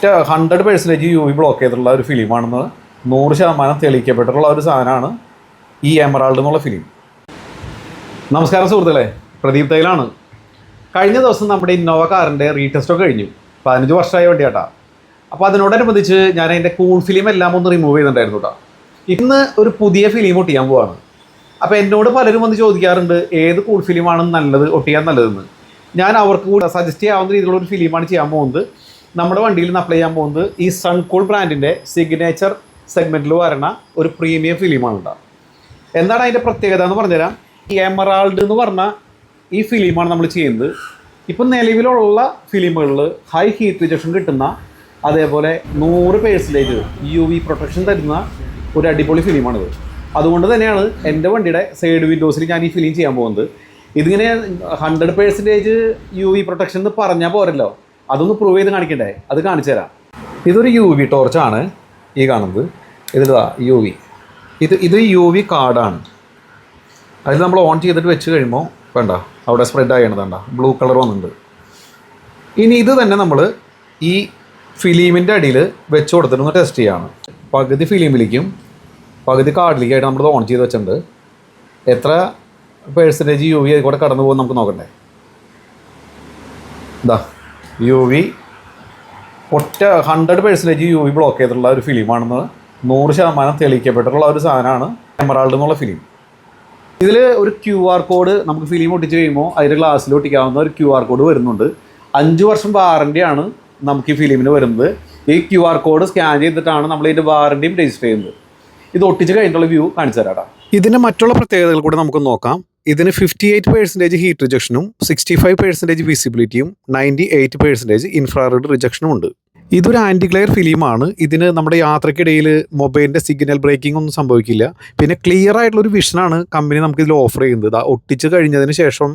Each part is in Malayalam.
100% UV ബ്ലോക്ക് ചെയ്തിട്ടുള്ള ഒരു ഫിലിമാണെന്ന് 100% തെളിയിക്കപ്പെട്ടിട്ടുള്ള ഒരു സാധനമാണ് ഈ എമറാൾഡ് എന്നുള്ള ഫിലിം. നമസ്കാരം സുഹൃത്തുക്കളെ, പ്രദീപ് തൈലാണ്. കഴിഞ്ഞ ദിവസം നമ്മുടെ ഇന്നോവ കാറിൻ്റെ റീടെസ്റ്റൊക്കെ കഴിഞ്ഞു. 15 വർഷമായ വണ്ടിയാട്ടാ. അപ്പോൾ അതിനോടനുബന്ധിച്ച് ഞാൻ അതിൻ്റെ കൂൾ ഫിലിം എല്ലാം ഒന്ന് റിമൂവ് ചെയ്തിട്ടുണ്ടായിരുന്നു കേട്ടോ. ഇന്ന് ഒരു പുതിയ ഫിലിം ഒട്ടിയാൻ പോവാണ്. അപ്പോൾ എന്നോട് പലരും വന്ന് ചോദിക്കാറുണ്ട് ഏത് കൂൾ ഫിലിമാണ് നല്ലത്, ഒട്ടിയാൻ നല്ലതെന്ന്. ഞാൻ അവർക്ക് കൂടെ സജസ്റ്റ് ചെയ്യാവുന്ന രീതിയിലുള്ള ഒരു ഫിലിമാണ് ചെയ്യാൻ പോകുന്നത്. നമ്മുടെ വണ്ടിയിൽ നിന്ന് അപ്ലൈ ചെയ്യാൻ പോകുന്നത് ഈ സൺകൂൾ ബ്രാൻഡിൻ്റെ സിഗ്നേച്ചർ സെഗ്മെൻറ്റിൽ വരുന്ന ഒരു പ്രീമിയം ഫിലിമാണ് കേട്ടോ. എന്താണ് അതിൻ്റെ പ്രത്യേകത എന്ന് പറഞ്ഞുതരാം. ഈ എമറാൾഡ് എന്ന് പറഞ്ഞ ഈ ഫിലിമാണ് നമ്മൾ ചെയ്യുന്നത്. ഇപ്പം നിലവിലുള്ള ഫിലിമുകളിൽ ഹൈ ഹീറ്റ് റിജക്ഷൻ കിട്ടുന്ന, അതേപോലെ 100% UV പ്രൊട്ടക്ഷൻ തരുന്ന ഒരു അടിപൊളി ഫിലിമാണിത്. അതുകൊണ്ട് തന്നെയാണ് എൻ്റെ വണ്ടിയുടെ സൈഡ് വിൻഡോസിൽ ഞാൻ ഈ ഫിലിം ചെയ്യാൻ പോകുന്നത്. ഇതിങ്ങനെ 100% UV പ്രൊട്ടക്ഷൻ എന്ന് പറഞ്ഞാൽ പോരല്ലോ, അതൊന്ന് പ്രൂവ് ചെയ്ത് കാണിക്കണ്ടേ, അത് കാണിച്ചു തരാം. ഇതൊരു UV ടോർച്ചാണ് ഈ കാണുന്നത്. ഇതിലാ UV, ഇത് UV കാർഡാണ്. അതിൽ നമ്മൾ ഓൺ ചെയ്തിട്ട് വെച്ച് കഴിയുമ്പോൾ വേണ്ട അവിടെ സ്പ്രെഡ് ആയണതണ്ട ബ്ലൂ കളർ വന്നിട്ടുണ്ട്. ഇനി ഇത് തന്നെ നമ്മൾ ഈ ഫിലിമിൻ്റെ അടിയിൽ വെച്ച് കൊടുത്തിട്ടൊന്ന് ടെസ്റ്റ് ചെയ്യാണ്. പകുതി ഫിലിമിലേക്കും പകുതി കാർഡിലേക്കായിട്ട് നമ്മൾ ഓൺ ചെയ്ത് വെച്ചിട്ടുണ്ട്. എത്ര % UV കൂടെ കടന്നു പോകും നമുക്ക് നോക്കണ്ടേ. ഇതാ UV 100% UV ബ്ലോക്ക് ചെയ്തിട്ടുള്ള ഒരു ഫിലിമാണെന്ന് 100% തെളിയിക്കപ്പെട്ടിട്ടുള്ള ഒരു സാധനമാണ് എമറാൾഡ് എന്നുള്ള ഫിലിം. ഇതിൽ ഒരു QR കോഡ് നമുക്ക് ഫിലിം ഒട്ടിച്ച് കഴിയുമ്പോൾ അതിൻ്റെ ഗ്ലാസ്സിൽ ഒട്ടിക്കാവുന്ന ഒരു QR കോഡ് വരുന്നുണ്ട്. 5 വർഷം വാറണ്ടിയാണ് നമുക്ക് ഈ ഫിലിമിന് വരുന്നത്. ഈ QR കോഡ് സ്കാൻ ചെയ്തിട്ടാണ് നമ്മൾ ഇതിൻ്റെ വാറണ്ടിയും രജിസ്റ്റർ ചെയ്യുന്നത്. ഇത് ഒട്ടിച്ച് കഴിഞ്ഞിട്ടുള്ള വ്യൂ കാണിച്ചു തരാം. ഇതിൻ്റെ മറ്റുള്ള പ്രത്യേകതകൾ കൂടെ നമുക്ക് നോക്കാം. ഇതിന് 58% ഹീറ്റ് റിജക്ഷനും 65% വിസിബിലിറ്റിയും 98% ഇൻഫ്രാറെഡ് റിജക്ഷനും ഉണ്ട്. ഇതൊരു ആൻറ്റി ഗ്ലെയർ ഫിലിമാണ്. ഇതിന് നമ്മുടെ യാത്രക്കിടയിൽ മൊബൈലിൻ്റെ സിഗ്നൽ ബ്രേക്കിംഗ് ഒന്നും സംഭവിക്കില്ല. പിന്നെ ക്ലിയർ ആയിട്ടുള്ളൊരു വിഷനാണ് കമ്പനി നമുക്ക് ഇതിൽ ഓഫർ ചെയ്യുന്നത്. ഒട്ടിച്ച് കഴിഞ്ഞതിന് ശേഷം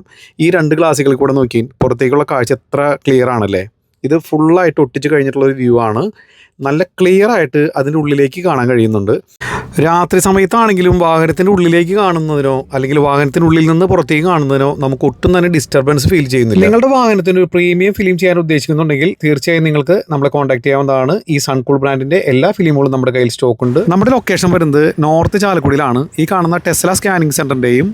ഈ 2 ഗ്ലാസുകളിൽ കൂടെ നോക്കി പുറത്തേക്കുള്ള കാഴ്ച എത്ര ക്ലിയർ ആണല്ലേ. ഇത് ഫുള്ളായിട്ട് ഒട്ടിച്ച് കഴിഞ്ഞിട്ടുള്ളൊരു വ്യൂ ആണ്. നല്ല ക്ലിയർ ആയിട്ട് അതിൻ്റെ ഉള്ളിലേക്ക് കാണാൻ കഴിയുന്നുണ്ട്. രാത്രി സമയത്താണെങ്കിലും വാഹനത്തിൻ്റെ ഉള്ളിലേക്ക് കാണുന്നതിനോ അല്ലെങ്കിൽ വാഹനത്തിനുള്ളിൽ നിന്ന് പുറത്തേക്ക് കാണുന്നതിനോ നമുക്ക് ഒട്ടും തന്നെ ഡിസ്റ്റർബൻസ് ഫീൽ ചെയ്യുന്നില്ല. നിങ്ങളുടെ വാഹനത്തിന് ഒരു പ്രീമിയം ഫിലിം ചെയ്യാൻ ഉദ്ദേശിക്കുന്നുണ്ടെങ്കിൽ തീർച്ചയായും നിങ്ങൾക്ക് നമ്മളെ കോൺടാക്ട് ചെയ്യാവുന്നതാണ്. ഈ സൺകൂൾ ബ്രാൻഡിൻ്റെ എല്ലാ ഫിലിമുകളും നമ്മുടെ കയ്യിൽ സ്റ്റോക്ക് ഉണ്ട്. നമ്മുടെ ലൊക്കേഷൻ വരുന്നത് നോർത്ത് ചാലക്കുടിയിലാണ്. ഈ കാണുന്ന ടെസ്ല സ്കാനിങ് സെൻറ്ററിൻ്റെയും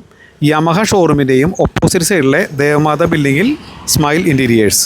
യമഹ ഷോറൂമിൻ്റെയും ഓപ്പോസിറ്റ് സൈഡിലെ ദേവമാത ബിൽഡിങ്ങിൽ സ്മൈൽ ഇൻറ്റീരിയേഴ്സ്.